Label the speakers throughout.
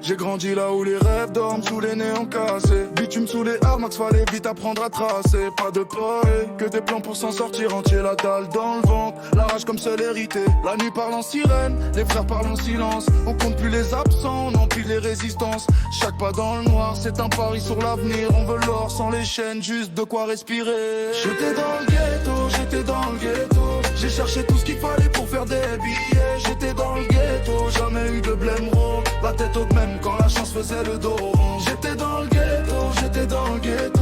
Speaker 1: J'ai grandi là où les rêves dorment sous les néons cassés. Bitume sous les Air Max, fallait vite apprendre à tracer. Pas de paix, que des plans pour s'en sortir entier. La dalle dans le ventre, la rage comme seule hérité. La nuit parle en sirène, les frères parlent en silence. On compte plus les absents, on empile les résistances. Chaque pas dans le noir, c'est un pari sur l'avenir. On veut l'or sans les chaînes, juste de quoi respirer. J'étais dans le ghetto, j'étais dans le ghetto. J'ai cherché tout ce qu'il fallait pour faire des billets. J'étais dans le ghetto, jamais eu de blême gros. La tête haute même quand la chance faisait le dos. J'étais dans le ghetto, j'étais dans le ghetto.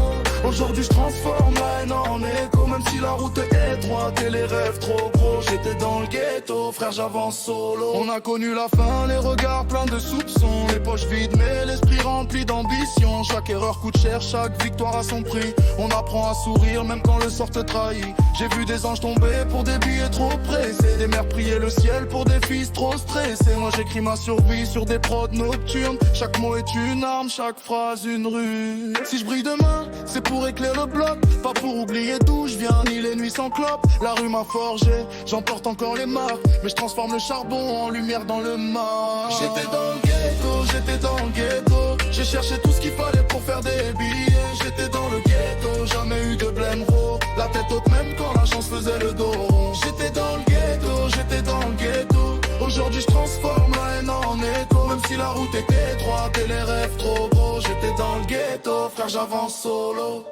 Speaker 1: Aujourd'hui je transforme la haine en écho. Même si la route est étroite et les rêves trop gros. J'étais dans le ghetto, frère j'avance solo. On a connu la fin, les regards pleins de soupçons. Les poches vides mais l'esprit rempli d'ambition. Chaque erreur coûte cher, chaque victoire a son prix. On apprend à sourire même quand le sort te trahit. J'ai vu des anges tomber pour des billets trop pressés. Des mères prier le ciel pour des fils trop stressés. Moi j'écris ma survie sur des prods nocturnes. Chaque mot est une arme, chaque phrase une rue. Si je brille demain, c'est pour éclairer le bloc. Pas pour oublier d'où je viens, ni les nuits sans clope. La rue m'a forgé, j'emporte encore les marques. Mais je transforme le charbon en lumière dans le mar. J'étais dans le ghetto, j'étais dans le ghetto. J'ai cherché tout ce qu'il fallait pour faire des billets. J'étais dans le ghetto, jamais eu de blême gros. La tête haute même quand la chance faisait le dos. J'étais dans le ghetto, j'étais dans le ghetto. Aujourd'hui je transforme la haine en écho. Même si la route était étroite et les rêves trop beaux. J'étais dans le ghetto, frère j'avance solo.